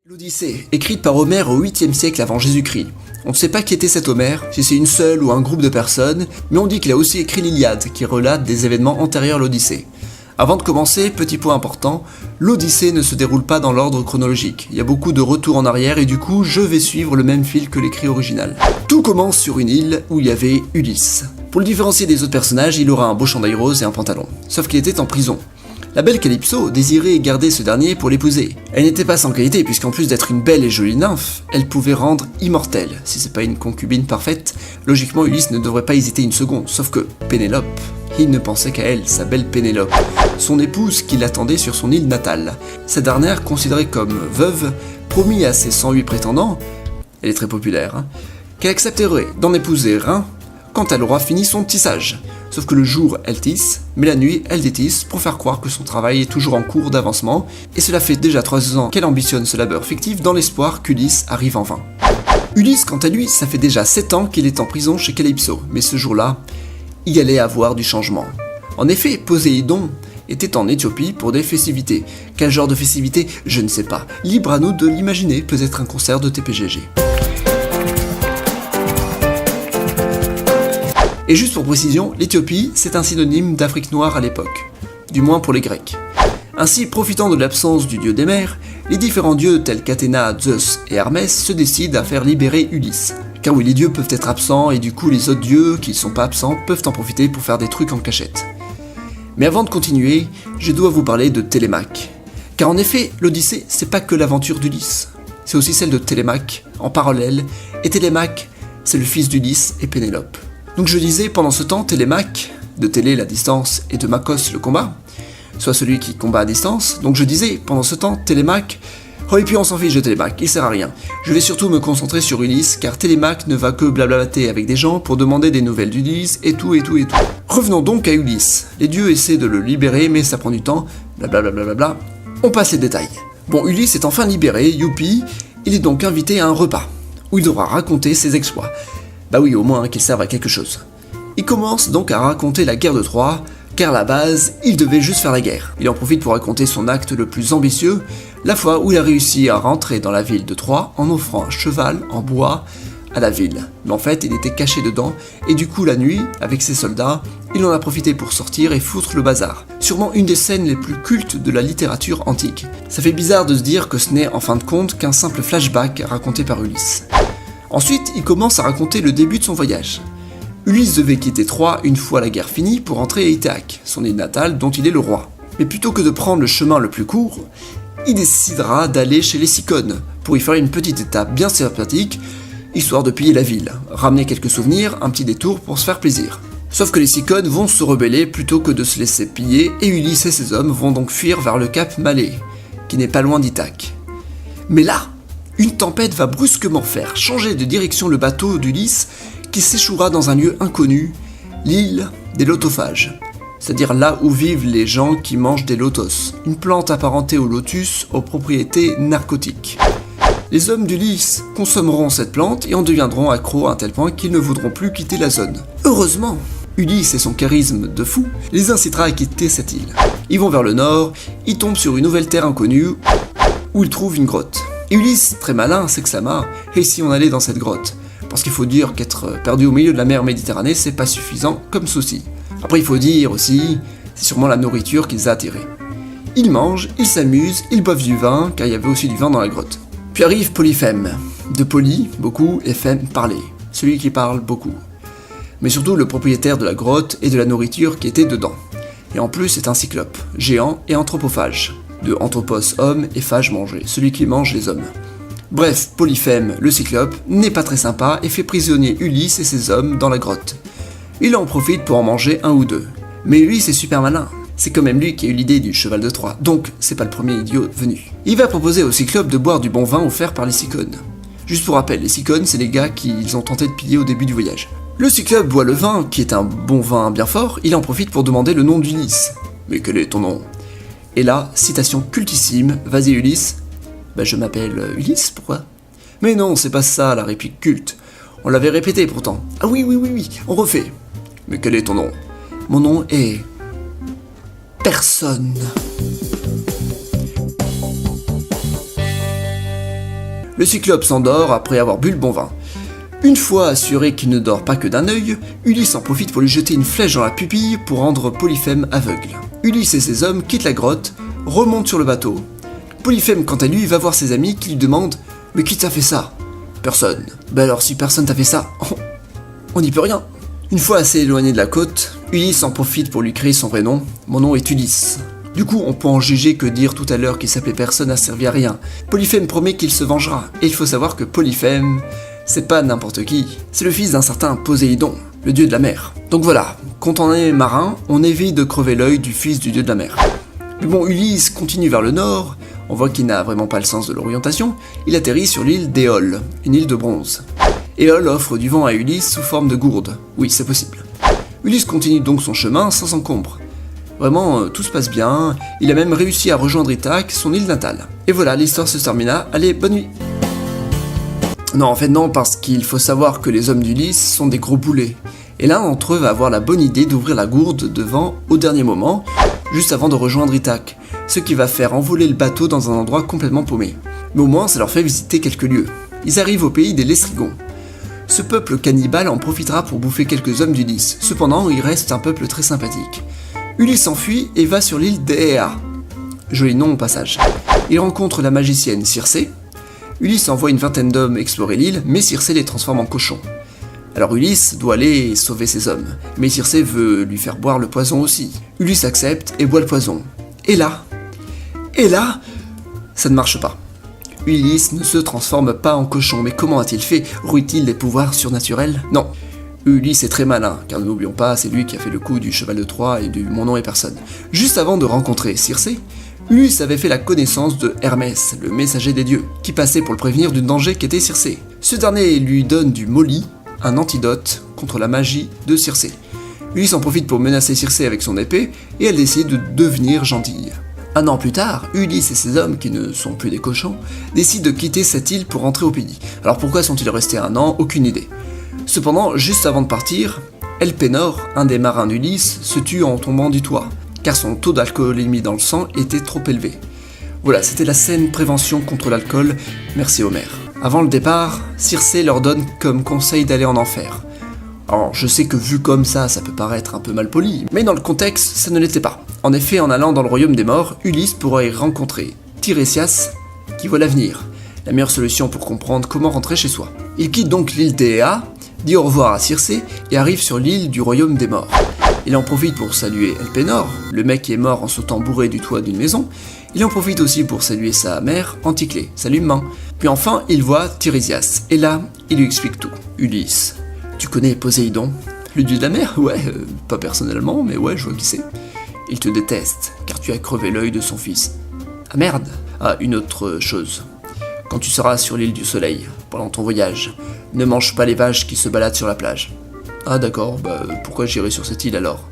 L'Odyssée, écrite par Homère au 8e siècle avant Jésus-Christ. On ne sait pas qui était cet Homère, si c'est une seule ou un groupe de personnes, mais on dit qu'il a aussi écrit l'Iliade, qui relate des événements antérieurs à l'Odyssée. Avant de commencer, petit point important, l'Odyssée ne se déroule pas dans l'ordre chronologique. Il y a beaucoup de retours en arrière et du coup, je vais suivre le même fil que l'écrit original. Tout commence sur une île où il y avait Ulysse. Pour le différencier des autres personnages, il aura un beau chandail rose et un pantalon. Sauf qu'il était en prison. La belle Calypso désirait garder ce dernier pour l'épouser. Elle n'était pas sans qualité puisqu'en plus d'être une belle et jolie nymphe, elle pouvait rendre immortelle. Si c'est pas une concubine parfaite, logiquement Ulysse ne devrait pas hésiter une seconde, sauf que Pénélope, il ne pensait qu'à elle, sa belle Pénélope, son épouse qui l'attendait sur son île natale. Cette dernière, considérée comme veuve, promit à ses 108 prétendants, elle est très populaire, qu'elle accepterait d'en épouser un quand elle aura fini son tissage. Sauf que le jour, elle tisse, mais la nuit, elle détisse pour faire croire que son travail est toujours en cours d'avancement, et cela fait déjà 3 ans qu'elle ambitionne ce labeur fictif dans l'espoir qu'Ulysse arrive en vain. Ulysse, quant à lui, ça fait déjà 7 ans qu'il est en prison chez Calypso, mais ce jour-là, il allait avoir du changement. En effet, Poséidon était en Éthiopie pour des festivités. Quel genre de festivités? Je ne sais pas. Libre à nous de l'imaginer, peut-être un concert de TPGG. Et juste pour précision, l'Éthiopie, c'est un synonyme d'Afrique noire à l'époque, du moins pour les Grecs. Ainsi, profitant de l'absence du dieu des mers, les différents dieux tels qu'Athéna, Zeus et Hermès se décident à faire libérer Ulysse. Car oui, les dieux peuvent être absents et du coup les autres dieux qui ne sont pas absents peuvent en profiter pour faire des trucs en cachette. Mais avant de continuer, je dois vous parler de Télémaque. Car en effet, l'Odyssée, c'est pas que l'aventure d'Ulysse, c'est aussi celle de Télémaque en parallèle, et Télémaque, c'est le fils d'Ulysse et Pénélope. Donc je disais, pendant ce temps, Télémaque, de Télé la distance et de Makos le combat, soit celui qui combat à distance, donc je disais, pendant ce temps, Télémaque, oh et puis on s'en fiche de Télémaque, il sert à rien. Je vais surtout me concentrer sur Ulysse, car Télémaque ne va que blablater avec des gens pour demander des nouvelles d'Ulysse, et tout. Revenons donc à Ulysse. Les dieux essaient de le libérer, mais ça prend du temps, blablabla. On passe les détails. Bon, Ulysse est enfin libéré, youpi, il est donc invité à un repas, où il devra raconter ses exploits. Bah oui, au moins qu'il serve à quelque chose. Il commence donc à raconter la guerre de Troie, car à la base, il devait juste faire la guerre. Il en profite pour raconter son acte le plus ambitieux, la fois où il a réussi à rentrer dans la ville de Troie en offrant un cheval en bois à la ville. Mais en fait, il était caché dedans, et du coup la nuit, avec ses soldats, il en a profité pour sortir et foutre le bazar. Sûrement une des scènes les plus cultes de la littérature antique. Ça fait bizarre de se dire que ce n'est en fin de compte qu'un simple flashback raconté par Ulysse. Ensuite, il commence à raconter le début de son voyage. Ulysse devait quitter Troie une fois la guerre finie pour rentrer à Ithaque, son île natale dont il est le roi. Mais plutôt que de prendre le chemin le plus court, il décidera d'aller chez les Cicones pour y faire une petite étape bien sympathique, histoire de piller la ville, ramener quelques souvenirs, un petit détour pour se faire plaisir. Sauf que les Cicones vont se rebeller plutôt que de se laisser piller et Ulysse et ses hommes vont donc fuir vers le cap Malais, qui n'est pas loin d'Ithaque. Mais là, une tempête va brusquement faire changer de direction le bateau d'Ulysse qui s'échouera dans un lieu inconnu, l'île des lotophages, c'est-à-dire là où vivent les gens qui mangent des lotos, une plante apparentée au lotus aux propriétés narcotiques. Les hommes d'Ulysse consommeront cette plante et en deviendront accros à un tel point qu'ils ne voudront plus quitter la zone. Heureusement, Ulysse et son charisme de fou les incitera à quitter cette île. Ils vont vers le nord, ils tombent sur une nouvelle terre inconnue où ils trouvent une grotte. Et Ulysse, très malin, s'exclama « Et si on allait dans cette grotte ?» Parce qu'il faut dire qu'être perdu au milieu de la mer Méditerranée, c'est pas suffisant comme souci. Après, il faut dire aussi, c'est sûrement la nourriture qui les a attirés. Ils mangent, ils s'amusent, ils boivent du vin, car il y avait aussi du vin dans la grotte. Puis arrive Polyphème. De poly, beaucoup, et phème, parler. Celui qui parle beaucoup. Mais surtout le propriétaire de la grotte et de la nourriture qui était dedans. Et en plus, c'est un cyclope, géant et anthropophage. De anthropos, homme, et phage, manger, celui qui mange les hommes. Bref, Polyphème, le cyclope, n'est pas très sympa et fait prisonnier Ulysse et ses hommes dans la grotte. Il en profite pour en manger un ou deux. Mais Ulysse est super malin, c'est quand même lui qui a eu l'idée du cheval de Troie, donc c'est pas le premier idiot venu. Il va proposer au cyclope de boire du bon vin offert par les Cicones. Juste pour rappel, les Cicones, c'est les gars qu'ils ont tenté de piller au début du voyage. Le cyclope boit le vin, qui est un bon vin bien fort, il en profite pour demander le nom d'Ulysse. Mais quel est ton nom ? Et là, citation cultissime, vas-y Ulysse. Bah je m'appelle Ulysse, pourquoi ? Mais non, c'est pas ça la réplique culte. On l'avait répété pourtant. Ah oui, on refait. Mais quel est ton nom ? Mon nom est... personne. Le Cyclope s'endort après avoir bu le bon vin. Une fois assuré qu'il ne dort pas que d'un œil, Ulysse en profite pour lui jeter une flèche dans la pupille pour rendre Polyphème aveugle. Ulysse et ses hommes quittent la grotte, remontent sur le bateau. Polyphème, quant à lui, va voir ses amis qui lui demandent « Mais qui t'a fait ça ?»« Personne. » « Ben alors si personne t'a fait ça, on n'y peut rien. » Une fois assez éloigné de la côte, Ulysse en profite pour lui créer son vrai nom. « Mon nom est Ulysse. » Du coup, on peut en juger que dire tout à l'heure qu'il s'appelait personne n'a servi à rien. Polyphème promet qu'il se vengera, et il faut savoir que Polyphème, c'est pas n'importe qui, c'est le fils d'un certain Poséidon, le dieu de la mer. Donc voilà, quand on est marin, on évite de crever l'œil du fils du dieu de la mer. Mais bon, Ulysse continue vers le nord, on voit qu'il n'a vraiment pas le sens de l'orientation, il atterrit sur l'île d'Éole, une île de bronze. Éole offre du vent à Ulysse sous forme de gourde, oui c'est possible. Ulysse continue donc son chemin sans encombre. Vraiment, tout se passe bien, il a même réussi à rejoindre Ithaque, son île natale. Et voilà, l'histoire se termina, allez, bonne nuit. Non, en fait non, parce qu'il faut savoir que les hommes d'Ulysse sont des gros boulets. Et l'un d'entre eux va avoir la bonne idée d'ouvrir la gourde de vent au dernier moment, juste avant de rejoindre Ithaque, ce qui va faire envoler le bateau dans un endroit complètement paumé. Mais au moins, ça leur fait visiter quelques lieux. Ils arrivent au pays des Lestrigons. Ce peuple cannibale en profitera pour bouffer quelques hommes d'Ulysse. Cependant, il reste un peuple très sympathique. Ulysse s'enfuit et va sur l'île d'Aea. Joli nom au passage. Il rencontre la magicienne Circé. Ulysse envoie une vingtaine d'hommes explorer l'île, mais Circé les transforme en cochons. Alors Ulysse doit aller sauver ses hommes, mais Circé veut lui faire boire le poison aussi. Ulysse accepte et boit le poison. Et là, ça ne marche pas. Ulysse ne se transforme pas en cochon, mais comment a-t-il fait? Rouille-t-il des pouvoirs surnaturels? Non. Ulysse est très malin, car n'oublions pas, c'est lui qui a fait le coup du cheval de Troie et du Mon nom est personne. Juste avant de rencontrer Circé, Ulysse avait fait la connaissance de Hermès, le messager des dieux, qui passait pour le prévenir du danger qu'était Circé. Ce dernier lui donne du molly, un antidote contre la magie de Circé. Ulysse en profite pour menacer Circé avec son épée, et elle décide de devenir gentille. Un an plus tard, Ulysse et ses hommes, qui ne sont plus des cochons, décident de quitter cette île pour rentrer au pays. Alors pourquoi sont-ils restés un an? Aucune idée. Cependant, juste avant de partir, Elpénor, un des marins d'Ulysse, se tue en tombant du toit, car son taux d'alcoolémie dans le sang était trop élevé. Voilà, c'était la scène prévention contre l'alcool, merci Homère. Avant le départ, Circé leur donne comme conseil d'aller en enfer. Alors, je sais que vu comme ça peut paraître un peu mal poli, mais dans le contexte, ça ne l'était pas. En effet, en allant dans le royaume des morts, Ulysse pourra y rencontrer Tiresias, qui voit l'avenir, la meilleure solution pour comprendre comment rentrer chez soi. Il quitte donc l'île d'Aea, dit au revoir à Circé et arrive sur l'île du royaume des morts. Il en profite pour saluer Elpénor, le mec qui est mort en sautant bourré du toit d'une maison. Il en profite aussi pour saluer sa mère, Anticlée, salut maman. Puis enfin, il voit Tiresias, et là, il lui explique tout. Ulysse, tu connais Poséidon, le dieu de la mer? Ouais, pas personnellement, mais ouais, je vois qui c'est. Il te déteste, car tu as crevé l'œil de son fils. Ah merde! Ah, une autre chose. Quand tu seras sur l'île du soleil, pendant ton voyage, ne mange pas les vaches qui se baladent sur la plage. Ah d'accord, pourquoi j'irai sur cette île alors?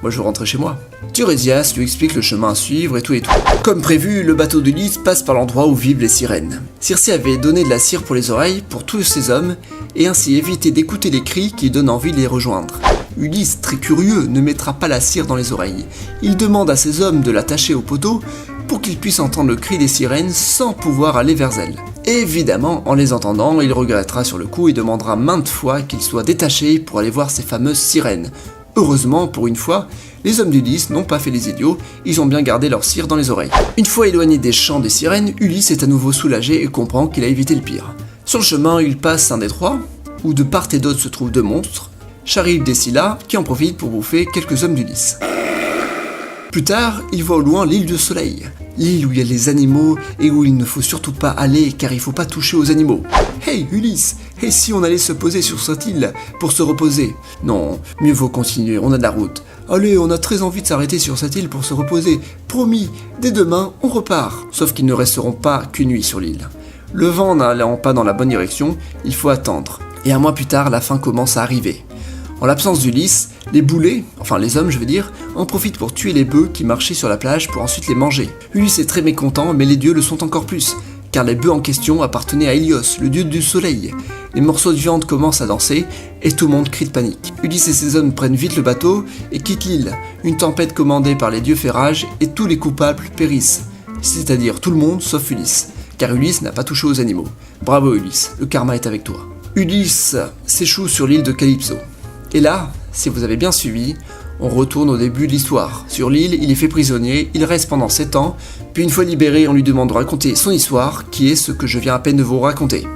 Moi je veux rentrer chez moi. Tiresias lui explique le chemin à suivre et tout et tout. Comme prévu, le bateau d'Ulysse passe par l'endroit où vivent les sirènes. Circé avait donné de la cire pour les oreilles pour tous ses hommes, et ainsi éviter d'écouter les cris qui donnent envie de les rejoindre. Ulysse, très curieux, ne mettra pas la cire dans les oreilles. Il demande à ses hommes de l'attacher au poteau pour qu'ils puissent entendre le cri des sirènes sans pouvoir aller vers elles. Évidemment, en les entendant, il regrettera sur le coup et demandera maintes fois qu'ils soient détachés pour aller voir ces fameuses sirènes. Heureusement, pour une fois, les hommes d'Ulysse n'ont pas fait les idiots, ils ont bien gardé leur cire dans les oreilles. Une fois éloigné des chants des sirènes, Ulysse est à nouveau soulagé et comprend qu'il a évité le pire. Sur le chemin, il passe un détroit, où de part et d'autre se trouvent deux monstres, Charybde et Scylla, qui en profitent pour bouffer quelques hommes d'Ulysse. Plus tard, il voit au loin l'île du soleil, l'île où il y a les animaux et où il ne faut surtout pas aller car il faut pas toucher aux animaux. Hey Ulysse, et si on allait se poser sur cette île pour se reposer? Non, mieux vaut continuer, on a de la route. Allez, on a très envie de s'arrêter sur cette île pour se reposer. Promis, dès demain, on repart. Sauf qu'ils ne resteront pas qu'une nuit sur l'île. Le vent n'allant pas dans la bonne direction, il faut attendre. Et un mois plus tard, la fin commence à arriver. En l'absence d'Ulysse, les boulets, enfin les hommes je veux dire, en profitent pour tuer les bœufs qui marchaient sur la plage pour ensuite les manger. Ulysse est très mécontent, mais les dieux le sont encore plus, car les bœufs en question appartenaient à Hélios, le dieu du soleil. Les morceaux de viande commencent à danser, et tout le monde crie de panique. Ulysse et ses hommes prennent vite le bateau et quittent l'île. Une tempête commandée par les dieux fait rage et tous les coupables périssent, c'est-à-dire tout le monde sauf Ulysse, car Ulysse n'a pas touché aux animaux. Bravo Ulysse, le karma est avec toi. Ulysse s'échoue sur l'île de Calypso. Et là, si vous avez bien suivi, on retourne au début de l'histoire. Sur l'île, il est fait prisonnier, il reste pendant 7 ans, puis une fois libéré, on lui demande de raconter son histoire, qui est ce que je viens à peine de vous raconter.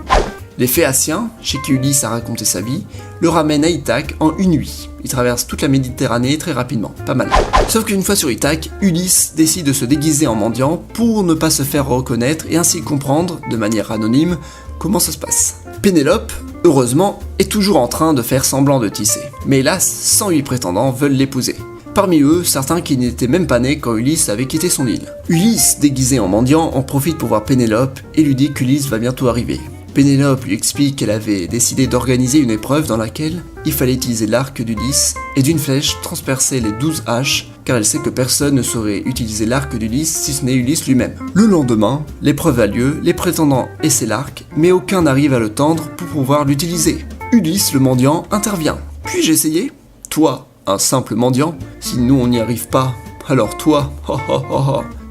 Les Phéaciens, chez qui Ulysse a raconté sa vie, le ramènent à Ithaque en une nuit. Il traverse toute la Méditerranée très rapidement, pas mal. Sauf qu'une fois sur Ithaque, Ulysse décide de se déguiser en mendiant pour ne pas se faire reconnaître et ainsi comprendre, de manière anonyme, comment ça se passe. Pénélope, heureusement, est toujours en train de faire semblant de tisser. Mais hélas, 108 prétendants veulent l'épouser. Parmi eux, certains qui n'étaient même pas nés quand Ulysse avait quitté son île. Ulysse, déguisé en mendiant, en profite pour voir Pénélope et lui dit qu'Ulysse va bientôt arriver. Pénélope lui explique qu'elle avait décidé d'organiser une épreuve dans laquelle il fallait utiliser l'arc d'Ulysse et d'une flèche transpercer les 12 haches, car elle sait que personne ne saurait utiliser l'arc d'Ulysse si ce n'est Ulysse lui-même. Le lendemain, l'épreuve a lieu, les prétendants essaient l'arc, mais aucun n'arrive à le tendre pour pouvoir l'utiliser. Ulysse, le mendiant, intervient. Puis-je essayer ? Toi, un simple mendiant ? Si nous on n'y arrive pas, alors toi,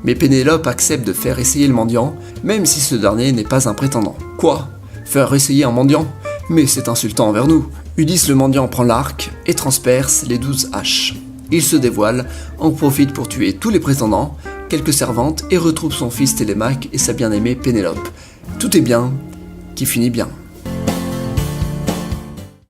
Mais Pénélope accepte de faire essayer le mendiant, même si ce dernier n'est pas un prétendant. Quoi ? Faire essayer un mendiant ? Mais c'est insultant envers nous. Ulysse le mendiant prend l'arc et transperce les 12 haches. Il se dévoile, en profite pour tuer tous les prétendants, quelques servantes et retrouve son fils Télémaque et sa bien-aimée Pénélope. Tout est bien, qui finit bien.